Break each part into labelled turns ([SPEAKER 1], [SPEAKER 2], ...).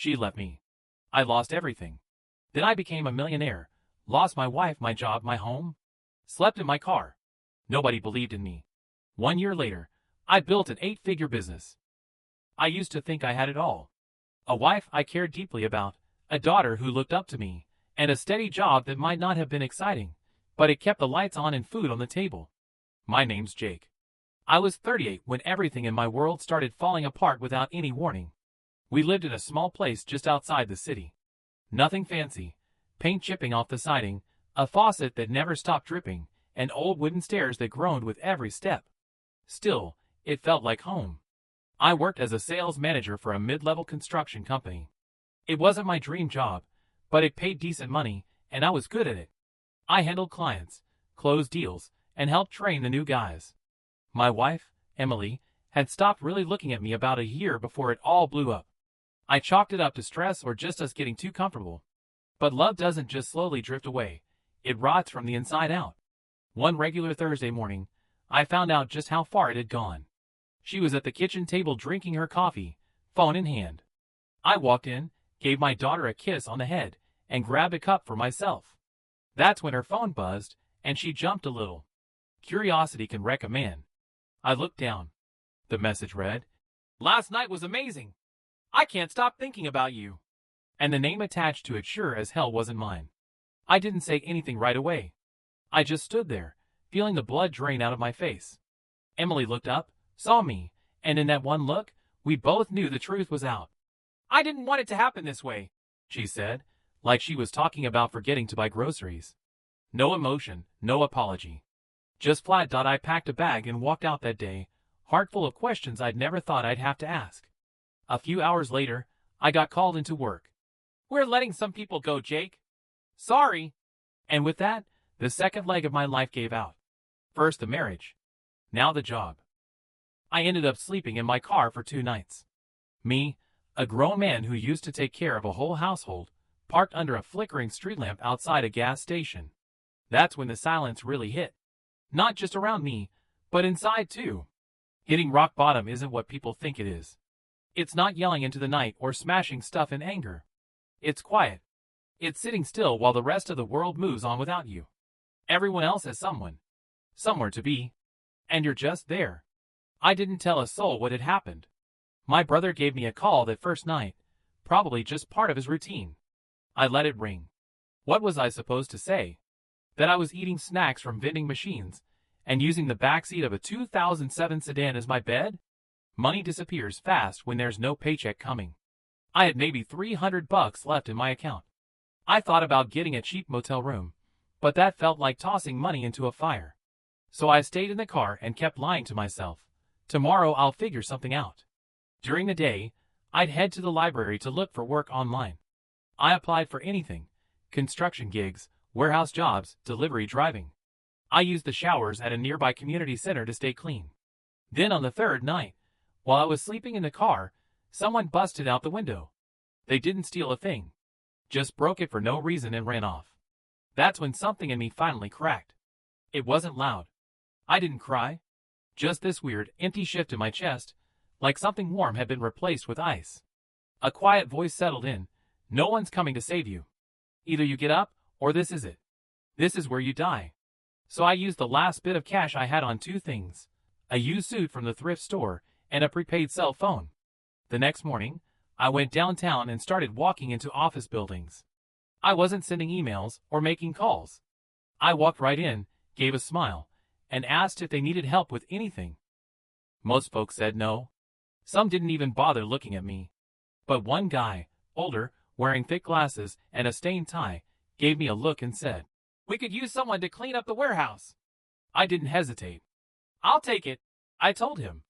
[SPEAKER 1] She left me. I lost everything. Then I became a millionaire, lost my wife, my job, my home, slept in my car. Nobody believed in me. 1 year later, I built an 8-figure business. I used to think I had it all. A wife I cared deeply about, a daughter who looked up to me, and a steady job that might not have been exciting, but it kept the lights on and food on the table. My name's Jake. I was 38 when everything in my world started falling apart without any warning. We lived in a small place just outside the city. Nothing fancy, paint chipping off the siding, a faucet that never stopped dripping, and old wooden stairs that groaned with every step. Still, it felt like home. I worked as a sales manager for a mid-level construction company. It wasn't my dream job, but it paid decent money, and I was good at it. I handled clients, closed deals, and helped train the new guys. My wife, Emily, had stopped really looking at me about a year before it all blew up. I chalked it up to stress or just us getting too comfortable. But love doesn't just slowly drift away, it rots from the inside out. One regular Thursday morning, I found out just how far it had gone. She was at the kitchen table drinking her coffee, phone in hand. I walked in, gave my daughter a kiss on the head, and grabbed a cup for myself. That's when her phone buzzed, and she jumped a little. Curiosity can wreck a man. I looked down. The message read, "Last night was amazing. I can't stop thinking about you." And the name attached to it sure as hell wasn't mine. I didn't say anything right away. I just stood there, feeling the blood drain out of my face. Emily looked up, saw me, and in that one look, we both knew the truth was out. "I didn't want it to happen this way," she said, like she was talking about forgetting to buy groceries. No emotion, no apology. Just flat. I packed a bag and walked out that day, heart full of questions I'd never thought I'd have to ask. A few hours later, I got called into work. "We're letting some people go, Jake. Sorry." And with that, the second leg of my life gave out. First the marriage. Now the job. I ended up sleeping in my car for 2 nights. Me, a grown man who used to take care of a whole household, parked under a flickering street lamp outside a gas station. That's when the silence really hit. Not just around me, but inside too. Hitting rock bottom isn't what people think it is. It's not yelling into the night or smashing stuff in anger. It's quiet. It's sitting still while the rest of the world moves on without you. Everyone else has someone, somewhere to be, and you're just there. I didn't tell a soul what had happened. My brother gave me a call that first night, probably just part of his routine. I let it ring. What was I supposed to say? That I was eating snacks from vending machines and using the backseat of a 2007 sedan as my bed? Money disappears fast when there's no paycheck coming. I had maybe $300 left in my account. I thought about getting a cheap motel room, but that felt like tossing money into a fire. So I stayed in the car and kept lying to myself. Tomorrow I'll figure something out. During the day, I'd head to the library to look for work online. I applied for anything: construction gigs, warehouse jobs, delivery driving. I used the showers at a nearby community center to stay clean. Then on the third night, while I was sleeping in the car, someone busted out the window. They didn't steal a thing, just broke it for no reason and ran off. That's when something in me finally cracked. It wasn't loud. I didn't cry. Just this weird, empty shift in my chest, like something warm had been replaced with ice. A quiet voice settled in. "No one's coming to save you. Either you get up, or this is it. This is where you die." So I used the last bit of cash I had on 2 things: a used suit from the thrift store and a prepaid cell phone. The next morning, I went downtown and started walking into office buildings. I wasn't sending emails or making calls. I walked right in, gave a smile, and asked if they needed help with anything. Most folks said no. Some didn't even bother looking at me. But one guy, older, wearing thick glasses and a stained tie, gave me a look and said, "We could use someone to clean up the warehouse." I didn't hesitate. "I'll take it," I told him.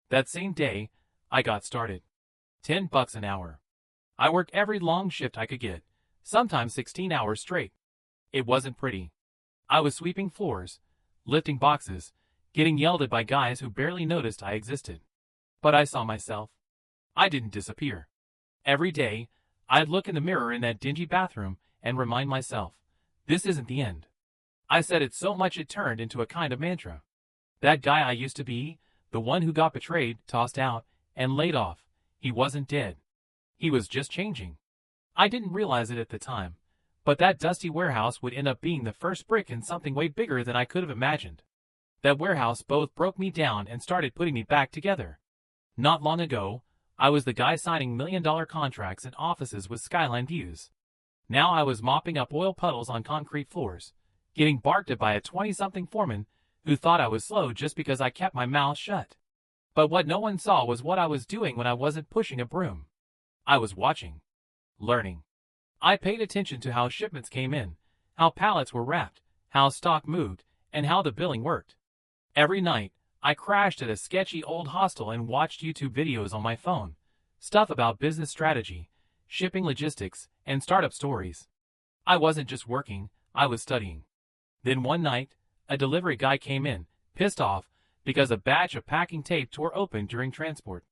[SPEAKER 1] That same day, I got started. $10 an hour. I worked every long shift I could get, sometimes 16 hours straight. It wasn't pretty. I was sweeping floors, lifting boxes, getting yelled at by guys who barely noticed I existed. But I saw myself. I didn't disappear. Every day, I'd look in the mirror in that dingy bathroom and remind myself, this isn't the end. I said it so much it turned into a kind of mantra. That guy I used to be, the one who got betrayed, tossed out, and laid off, he wasn't dead. He was just changing. I didn't realize it at the time, but that dusty warehouse would end up being the first brick in something way bigger than I could have imagined. That warehouse both broke me down and started putting me back together. Not long ago, I was the guy signing million-dollar contracts in offices with skyline views. Now I was mopping up oil puddles on concrete floors, getting barked at by a 20-something foreman who thought I was slow just because I kept my mouth shut. But what no one saw was what I was doing when I wasn't pushing a broom. I was watching. Learning. I paid attention to how shipments came in, how pallets were wrapped, how stock moved, and how the billing worked. Every night, I crashed at a sketchy old hostel and watched YouTube videos on my phone, stuff about business strategy, shipping logistics, and startup stories. I wasn't just working, I was studying. Then one night, a delivery guy came in, pissed off, because a batch of packing tape tore open during transport.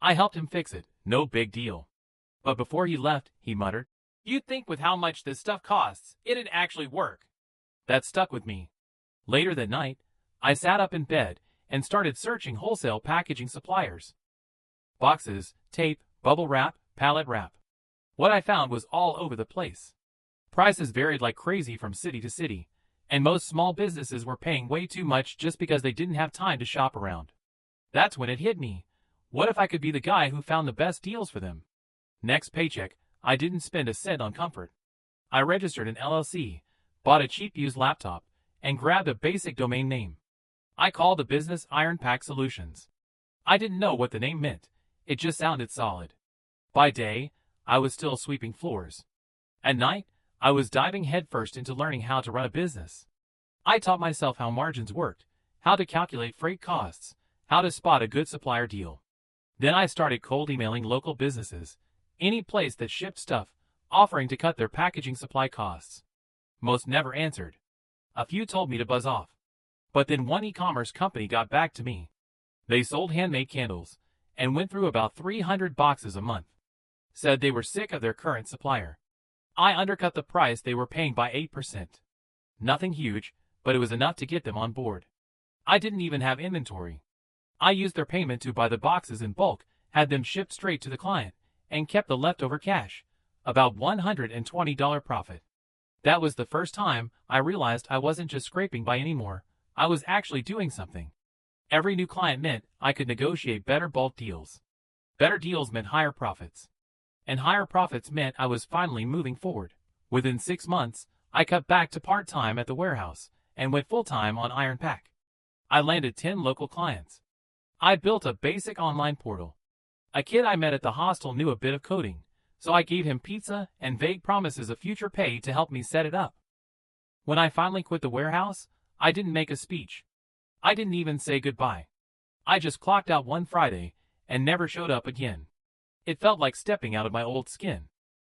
[SPEAKER 1] I helped him fix it, no big deal. But before he left, he muttered, "You'd think with how much this stuff costs, it'd actually work." That stuck with me. Later that night, I sat up in bed and started searching wholesale packaging suppliers. Boxes, tape, bubble wrap, pallet wrap. What I found was all over the place. Prices varied like crazy from city to city, and most small businesses were paying way too much just because they didn't have time to shop around. That's when it hit me. What if I could be the guy who found the best deals for them? Next paycheck, I didn't spend a cent on comfort. I registered an LLC, bought a cheap used laptop, and grabbed a basic domain name. I called the business Ironpack Solutions. I didn't know what the name meant. It just sounded solid. By day, I was still sweeping floors. At night, I was diving headfirst into learning how to run a business. I taught myself how margins worked, how to calculate freight costs, how to spot a good supplier deal. Then I started cold emailing local businesses, any place that shipped stuff, offering to cut their packaging supply costs. Most never answered. A few told me to buzz off. But then one e-commerce company got back to me. They sold handmade candles and went through about 300 boxes a month. Said they were sick of their current supplier. I undercut the price they were paying by 8%. Nothing huge, but it was enough to get them on board. I didn't even have inventory. I used their payment to buy the boxes in bulk, had them shipped straight to the client, and kept the leftover cash, about $120 profit. That was the first time I realized I wasn't just scraping by anymore, I was actually doing something. Every new client meant I could negotiate better bulk deals. Better deals meant higher profits. And higher profits meant I was finally moving forward. Within 6 months, I cut back to part-time at the warehouse and went full-time on Ironpack. I landed 10 local clients. I built a basic online portal. A kid I met at the hostel knew a bit of coding, so I gave him pizza and vague promises of future pay to help me set it up. When I finally quit the warehouse, I didn't make a speech. I didn't even say goodbye. I just clocked out one Friday and never showed up again. It felt like stepping out of my old skin.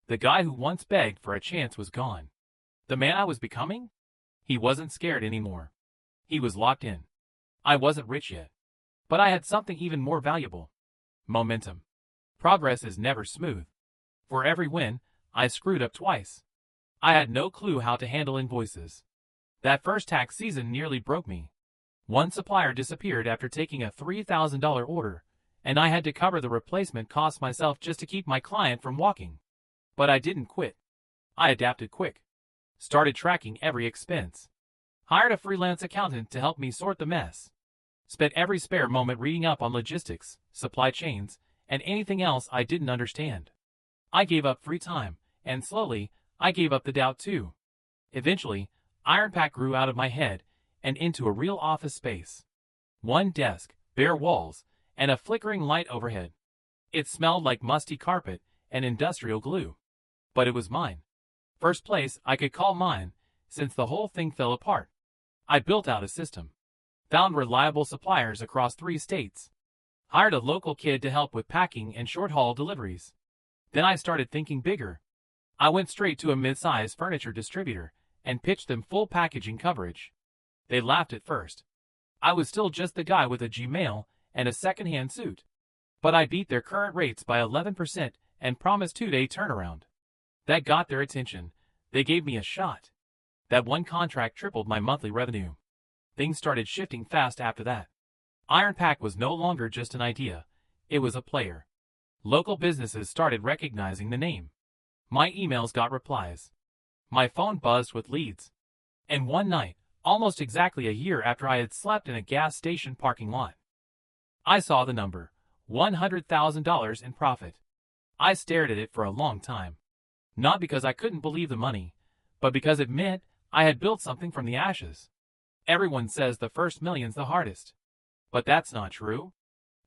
[SPEAKER 1] The guy who once begged for a chance was gone. The man I was becoming? He wasn't scared anymore. He was locked in. I wasn't rich yet, but I had something even more valuable. Momentum. Progress is never smooth. For every win, I screwed up twice. I had no clue how to handle invoices. That first tax season nearly broke me. One supplier disappeared after taking a $3,000 order, and I had to cover the replacement cost myself just to keep my client from walking. But I didn't quit. I adapted quick. Started tracking every expense. Hired a freelance accountant to help me sort the mess. Spent every spare moment reading up on logistics, supply chains, and anything else I didn't understand. I gave up free time, and slowly, I gave up the doubt too. Eventually, Ironpack grew out of my head and into a real office space. One desk, bare walls, and a flickering light overhead. It smelled like musty carpet and industrial glue. But it was mine. First place I could call mine, since the whole thing fell apart. I built out a system. Found reliable suppliers across 3 states. Hired a local kid to help with packing and short-haul deliveries. Then I started thinking bigger. I went straight to a mid-size furniture distributor and pitched them full packaging coverage. They laughed at first. I was still just the guy with a Gmail and a second-hand suit. But I beat their current rates by 11% and promised 2-day turnaround. That got their attention. They gave me a shot. That one contract tripled my monthly revenue. Things started shifting fast after that. Ironpack was no longer just an idea. It was a player. Local businesses started recognizing the name. My emails got replies. My phone buzzed with leads. And one night, almost exactly a year after I had slept in a gas station parking lot, I saw the number, $100,000 in profit. I stared at it for a long time. Not because I couldn't believe the money, but because it meant I had built something from the ashes. Everyone says the first million's the hardest. But that's not true.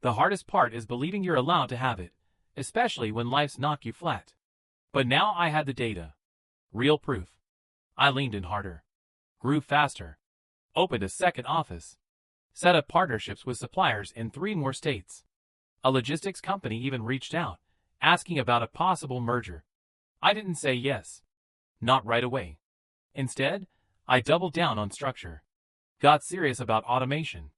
[SPEAKER 1] The hardest part is believing you're allowed to have it, especially when life's knocked you flat. But now I had the data. Real proof. I leaned in harder. Grew faster. Opened a second office. Set up partnerships with suppliers in 3 more states. A logistics company even reached out, asking about a possible merger. I didn't say yes. Not right away. Instead, I doubled down on structure. Got serious about automation.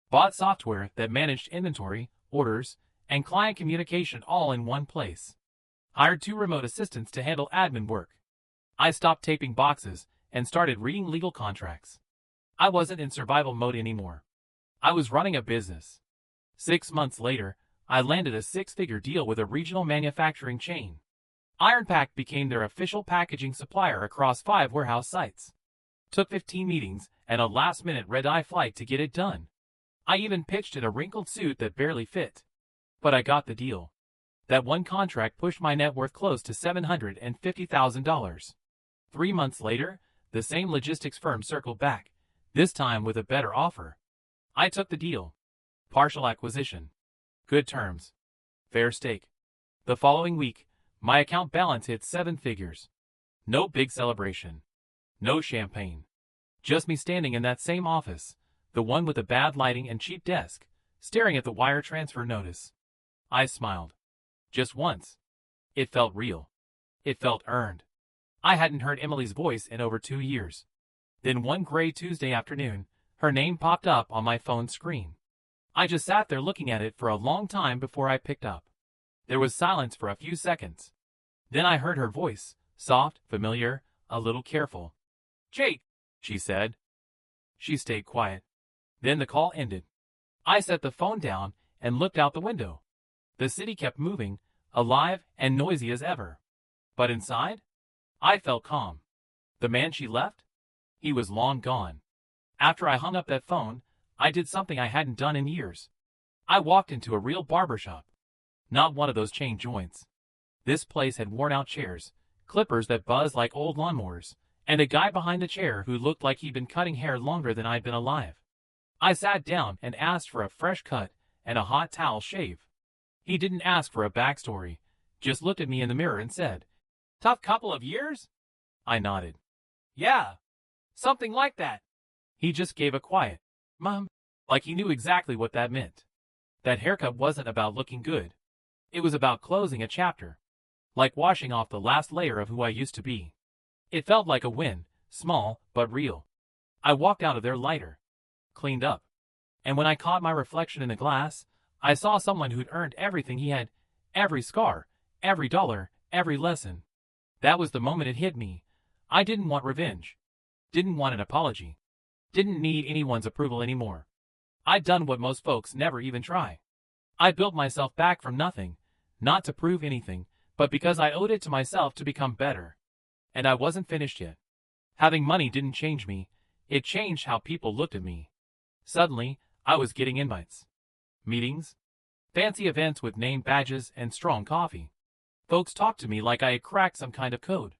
[SPEAKER 1] Bought software that managed inventory, orders, and client communication all in one place. Hired 2 remote assistants to handle admin work. I stopped taping boxes and started reading legal contracts. I wasn't in survival mode anymore. I was running a business. 6 months later, I landed a 6-figure deal with a regional manufacturing chain. Ironpack became their official packaging supplier across 5 warehouse sites. Took 15 meetings and a last-minute red-eye flight to get it done. I even pitched in a wrinkled suit that barely fit. But I got the deal. That one contract pushed my net worth close to $750,000. 3 months later, the same logistics firm circled back, this time with a better offer. I took the deal. Partial acquisition. Good terms. Fair stake. The following week, my account balance hit 7 figures. No big celebration. No champagne. Just me standing in that same office, the one with the bad lighting and cheap desk, staring at the wire transfer notice. I smiled. Just once. It felt real. It felt earned. I hadn't heard Emily's voice in over 2 years. Then one gray Tuesday afternoon, her name popped up on my phone screen. I just sat there looking at it for a long time before I picked up. There was silence for a few seconds. Then I heard her voice, soft, familiar, a little careful. "Jake," she said. She stayed quiet. Then the call ended. I set the phone down and looked out the window. The city kept moving, alive and noisy as ever. But inside, I felt calm. The man she left? He was long gone. After I hung up that phone, I did something I hadn't done in years. I walked into a real barbershop. Not one of those chain joints. This place had worn-out chairs, clippers that buzzed like old lawnmowers, and a guy behind the chair who looked like he'd been cutting hair longer than I'd been alive. I sat down and asked for a fresh cut and a hot towel shave. He didn't ask for a backstory, just looked at me in the mirror and said, "Tough couple of years?" I nodded. "Yeah, something like that." He just gave a quiet, "Mom," like he knew exactly what that meant. That haircut wasn't about looking good. It was about closing a chapter. Like washing off the last layer of who I used to be. It felt like a win, small, but real. I walked out of there lighter. Cleaned up. And when I caught my reflection in the glass, I saw someone who'd earned everything he had. Every scar, every dollar, every lesson. That was the moment it hit me. I didn't want revenge. Didn't want an apology. Didn't need anyone's approval anymore. I'd done what most folks never even try. I built myself back from nothing, not to prove anything, but because I owed it to myself to become better. And I wasn't finished yet. Having money didn't change me. It changed how people looked at me. Suddenly, I was getting invites. Meetings. Fancy events with name badges and strong coffee. Folks talked to me like I had cracked some kind of code.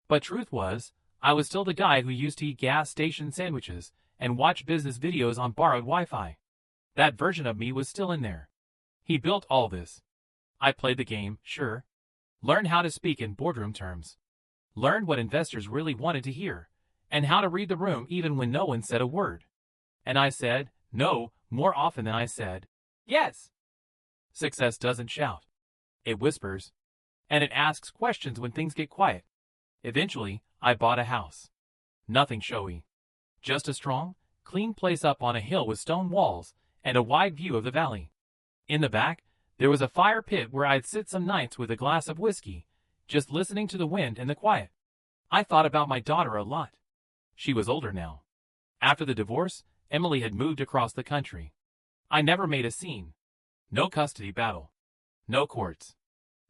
[SPEAKER 1] But truth was, I was still the guy who used to eat gas station sandwiches and watch business videos on borrowed Wi-Fi. That version of me was still in there. He built all this. I played the game, sure. Learned how to speak in boardroom terms. Learned what investors really wanted to hear, and how to read the room even when no one said a word. And I said no more often than I said yes. Success doesn't shout. It whispers. And it asks questions when things get quiet. Eventually, I bought a house. Nothing showy. Just a strong, clean place up on a hill with stone walls and a wide view of the valley. In the back, there was a fire pit where I'd sit some nights with a glass of whiskey, just listening to the wind and the quiet. I thought about my daughter a lot. She was older now. After the divorce, Emily had moved across the country. I never made a scene. No custody battle. No courts.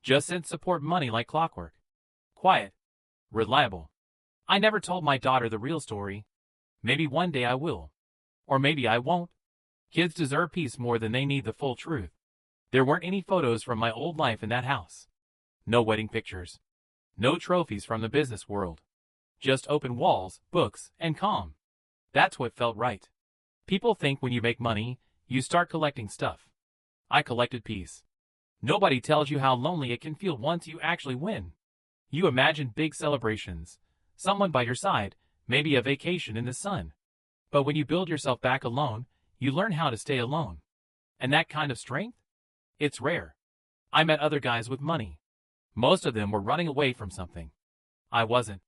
[SPEAKER 1] Just sent support money like clockwork. Quiet. Reliable. I never told my daughter the real story. Maybe one day I will. Or maybe I won't. Kids deserve peace more than they need the full truth. There weren't any photos from my old life in that house. No wedding pictures. No trophies from the business world. Just open walls, books, and calm. That's what felt right. People think when you make money, you start collecting stuff. I collected peace. Nobody tells you how lonely it can feel once you actually win. You imagine big celebrations, someone by your side, maybe a vacation in the sun. But when you build yourself back alone, you learn how to stay alone. And that kind of strength? It's rare. I met other guys with money. Most of them were running away from something. I wasn't.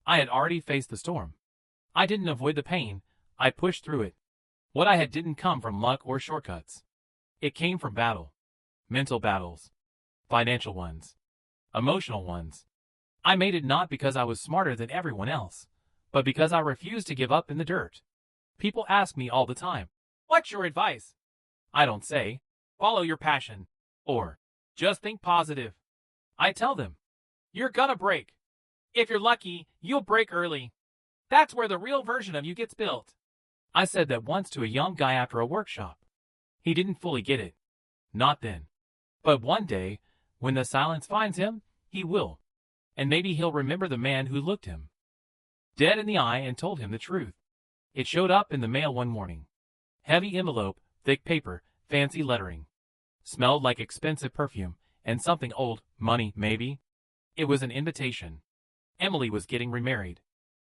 [SPEAKER 1] I had already faced the storm. I didn't avoid the pain, I pushed through it. What I had didn't come from luck or shortcuts. It came from battle. Mental battles. Financial ones. Emotional ones. I made it not because I was smarter than everyone else, but because I refused to give up in the dirt. People ask me all the time, "What's your advice?" I don't say, "Follow your passion," or "Just think positive." I tell them, "You're gonna break. If you're lucky, you'll break early. That's where the real version of you gets built." I said that once to a young guy after a workshop. He didn't fully get it. Not then. But one day, when the silence finds him, he will. And maybe he'll remember the man who looked him dead in the eye and told him the truth. It showed up in the mail one morning. Heavy envelope, thick paper, fancy lettering. Smelled like expensive perfume, and something old, money, maybe. It was an invitation. Emily was getting remarried.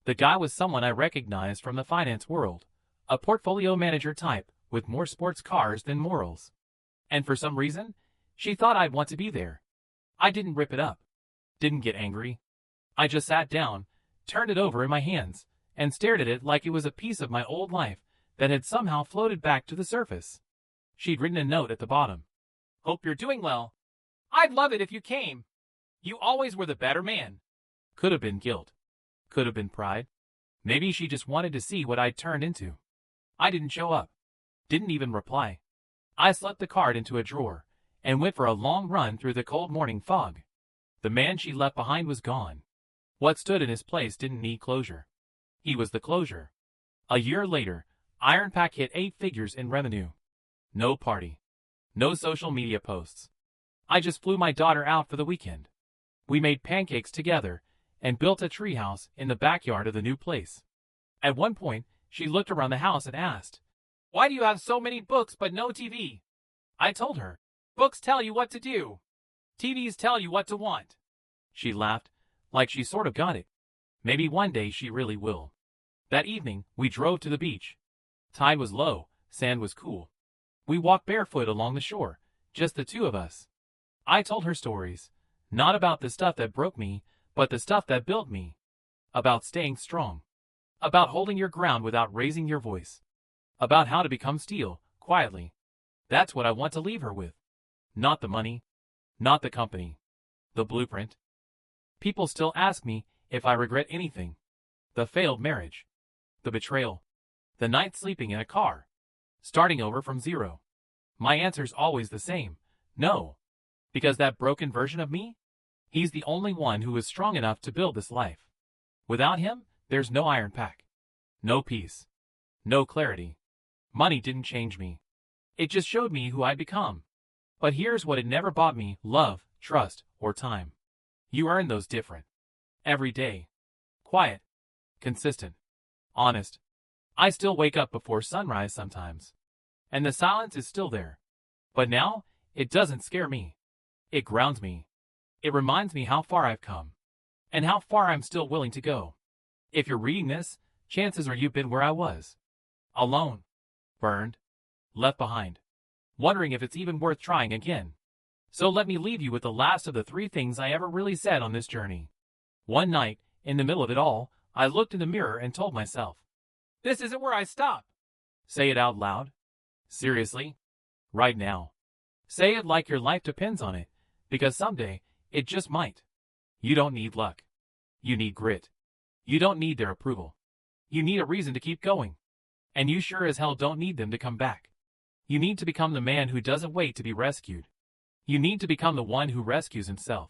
[SPEAKER 1] The guy was someone I recognized from the finance world. A portfolio manager type, with more sports cars than morals. And for some reason, she thought I'd want to be there. I didn't rip it up. Didn't get angry. I just sat down, turned it over in my hands, and stared at it like it was a piece of my old life that had somehow floated back to the surface. She'd written a note at the bottom. "Hope you're doing well. I'd love it if you came. You always were the better man." Could have been guilt. Could have been pride. Maybe she just wanted to see what I'd turned into. I didn't show up. Didn't even reply. I slipped the card into a drawer and went for a long run through the cold morning fog. The man she left behind was gone. What stood in his place didn't need closure. He was the closure. A year later, Ironpack hit 8 figures in revenue. No party. No social media posts. I just flew my daughter out for the weekend. We made pancakes together and built a treehouse in the backyard of the new place. At one point, she looked around the house and asked, "Why do you have so many books but no TV?" I told her, "Books tell you what to do. TVs tell you what to want." She laughed, like she sort of got it. Maybe one day she really will. That evening, we drove to the beach. Tide was low, sand was cool. We walked barefoot along the shore, just the two of us. I told her stories, not about the stuff that broke me, but the stuff that built me. About staying strong. About holding your ground without raising your voice. About how to become steel, quietly. That's what I want to leave her with. Not the money. Not the company. The blueprint. People still ask me if I regret anything. The failed marriage. The betrayal. The night sleeping in a car. Starting over from zero. My answer's always the same. No. Because that broken version of me? He's the only one who is strong enough to build this life. Without him, there's no Ironpack. No peace. No clarity. Money didn't change me. It just showed me who I'd become. But here's what it never bought me: love, trust, or time. You earn those different. Every day. Quiet. Consistent. Honest. I still wake up before sunrise sometimes. And the silence is still there. But now, it doesn't scare me. It grounds me. It reminds me how far I've come. And how far I'm still willing to go. If you're reading this, chances are you've been where I was. Alone. Burned. Left behind. Wondering if it's even worth trying again. So let me leave you with the last of the 3 things I ever really said on this journey. One night, in the middle of it all, I looked in the mirror and told myself, "This isn't where I stop." Say it out loud. Seriously. Right now. Say it like your life depends on it, because someday, it just might. You don't need luck. You need grit. You don't need their approval. You need a reason to keep going. And you sure as hell don't need them to come back. You need to become the man who doesn't wait to be rescued. You need to become the one who rescues himself.